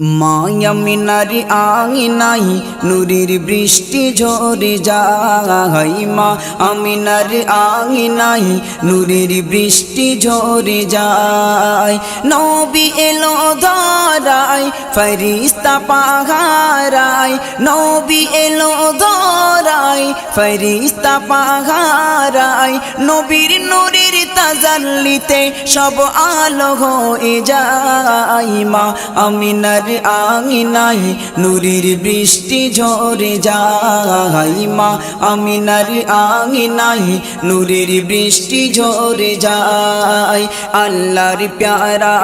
মায়া মিনার আঙিনাই নূরের বৃষ্টি ঝরে যায়। মা আমিনার আঙিনাই নূরের বৃষ্টি ঝরে যায়। নবী এলো ধরায় ফেরেশতা পাহারায়, নবী এলো ধরায় ফেরেশতা পাহারায়। নবীর নূরের তাজাল্লিতে সব আলো হয়ে যায়। মা আমিনার আঙিনাই নূরের বৃষ্টি ঝরে যায়। মা আমিনার আঙিনাই নূরের বৃষ্টি ঝরে যায়। আল্লাহর প্যারা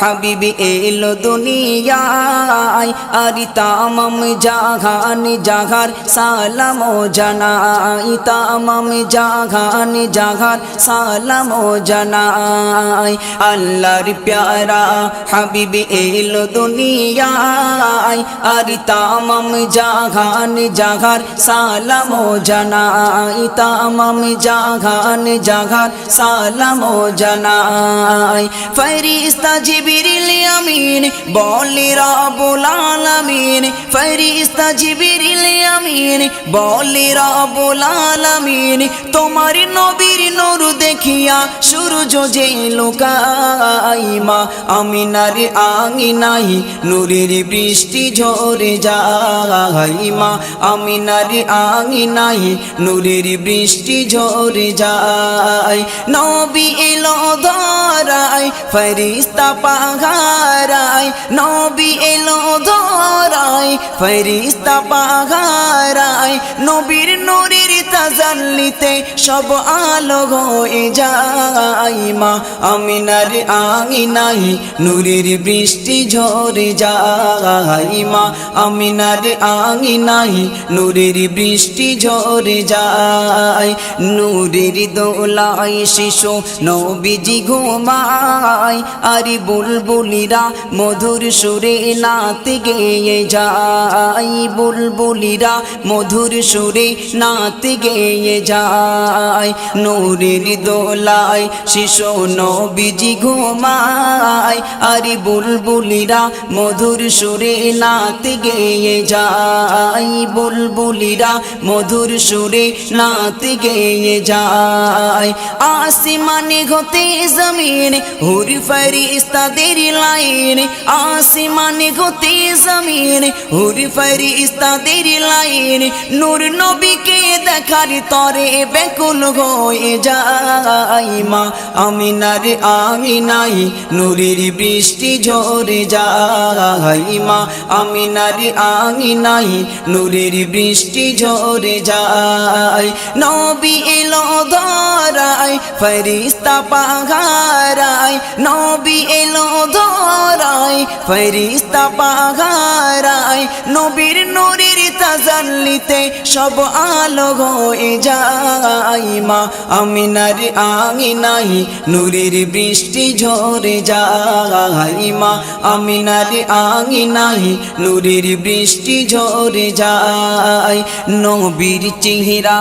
হাবিব এলো দুনিয়ায়, আর তামাম জাহান জাহার সালাম জানাই, তামাম জাহান জাহার সালাম জানাই। আল্লাহর প্যারা হাবিব এলো দুনিয়ায়, আর তামাম জাহান জাহার সালাম জানাই, তামাম জাহান জাহার সালাম জানাই। ফেরেশতা জিবরিল আমিন বলে রব্বুল আলামিন, ফেরেশতা জিবরিল আমিন বলে রব্বুল আলামিন, তোমার নবীর নূর দেখিয়া সূর্য যে লুকায়। মা আমিনার আঙিনাই নূরের বৃষ্টি ঝরে যায়। মা আমিনার আঙিনাই নূরের বৃষ্টি ঝরে যায়। নবী এলো ধরায় ফেরেশতা পাহারায়, নবী এলো ধরায় ফেরেশতা পাহারায়। নবীর নূরের তাজাল্লিতে সব আলো হয়ে যায়। মা আমিনার আঙিনাই নূরের বৃষ্টি ঝরে যায়। মা আমিনার আঙিনাই নূরের বৃষ্টি ঝরে যায়। নূরের দোলায় শিশু নবীজি ঘুমায়, আর বুলবুলিরা মধুর সুরে নাচ গেয়ে যায়, বুলবুলিরা মধুর সুরে নাচ গেয়ে যায়। নূরের দোলায় শিশু নবীজি ঘুমায়, আর বুলবুলিরা মধুর সুরে নাচ গেয়ে যায়, বুলবুলিরা মধুর সুরে নাচ গেয়ে যায়। আসমানে হতে জমিন হুর ফেরেশতাদের লাইন, আসমানে হতে জমিন হুর ফেরেশতাদের লাইন। নূর নবীকে দেখার তরে ব্যাকুল হয়ে যায়। মা আমিনার আঙিনাই নূরের বৃষ্টি ঝরে যায়। মা আমিনার আঙিনাই নূরের বৃষ্টি ঝরে যায়। নবী এলো ধরায় ফেরেশতা পাহারায়, নবী এলো ধরায় ফেরেশতা পাহারায়। নবীর নূরের তাজাল্লিতে সব আলো হয়ে যায়। মা আমিনার আঙিনাই নূরের বৃষ্টি ঝরে যায়। মা আমিনার আঙিনাই নূরের বৃষ্টি ঝরে যায়। নবীর চেহারা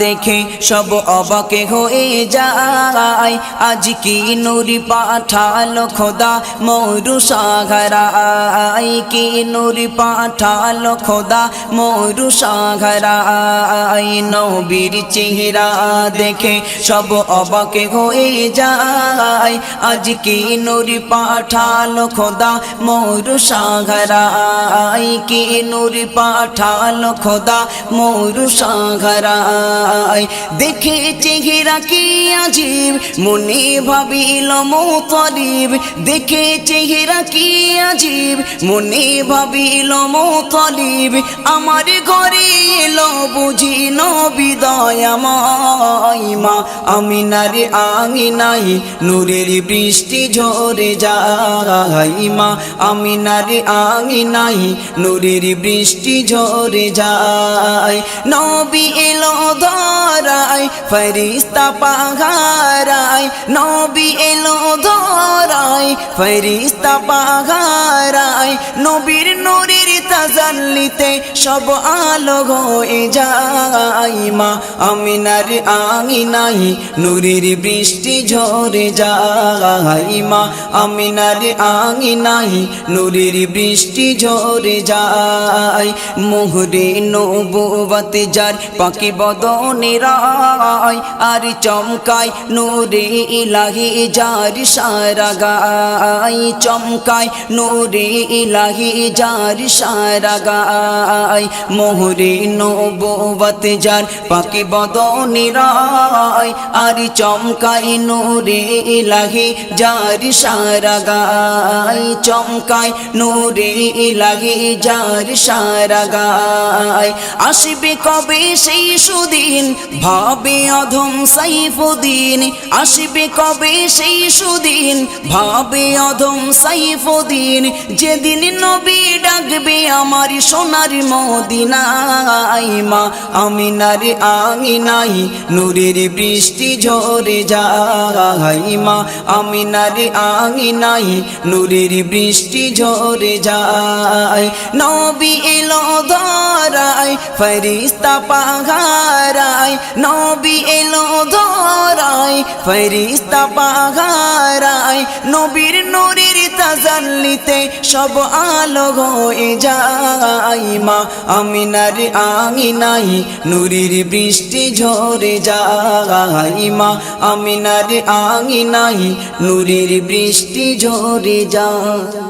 দেখে সব অবাক হয়ে যায়, আজ কি নূর পাঠালো খোদা মরু সাগরায়, কি নূর পাঠালো খোদা মরু সাগরায়। নবীর চেহারা দেখে সব অবাক হয়ে যায়, আজ কি নূর পাঠালো খোদা মরু সাগরায়, কি নূর পাঠালো খোদা মরু সাগরায়। দেখে চেহারা কি আজীব মনে ভাবিল মুতালিব, দেখে চেহারা কি আজীব মনে ভাবিল মুতালিব। আমার ঘরে এলো বুঝি নবী দয়াময়। মা আমিনার আঙিনাই নূরের বৃষ্টি ঝরে যায়। মা আমিনার আঙিনাই নূরের বৃষ্টি ঝরে যায়। নবী এলো ধরায় ফেরেশতা পাহারায়, নবী এলো ধরায় ফেরেশতা পাহারায়। নবীর নূরের তাজাল্লিতে সব আলো হয়ে যায় মা আমিনার আঙিনায় নূরের বৃষ্টি ঝরে যায় মা আমিনার আঙিনায় নূরের বৃষ্টি ঝরে যায় মোহরে নবুয়ত যার পাকি বদনে রায় আর চমকায় নূরে ইলাহি যার সারা গায় চমকায় নূরে ইলাহি যার সারা গায় মোহরে নবুয়ত যার পাকি বদনে রায় আর চমকায় নূরে ইলাহি যার সারা গায় চমকায় নূরে ইলাহি যার সারা গায় আসবে কবে সেই সুদিন ভাবে অধম সাইফুদ্দিন আসবে কবে সেই সুদিন ভাবে অধম সাইফুদ্দিন যেদিন নবী ডাকবে আমার সোনার মদিনায় মা আমিনার আঙিনায় নূরের বৃষ্টি ঝরে যায় মা আমিনার আঙিনায় নূরের বৃষ্টি ঝরে যায় নবী এলো ধরায় ফেরেশতা পাহারায় নবী এলো ধরায় ফেরেশতা পাহারায় নবীর নূরের তাজাল্লিতে সব আলো হয়ে যায় মা আমিনার আঙিনায় নূরের বৃষ্টি ঝরে যায় মা আমিনার আঙিনায় নূরের বৃষ্টি ঝরে যায়।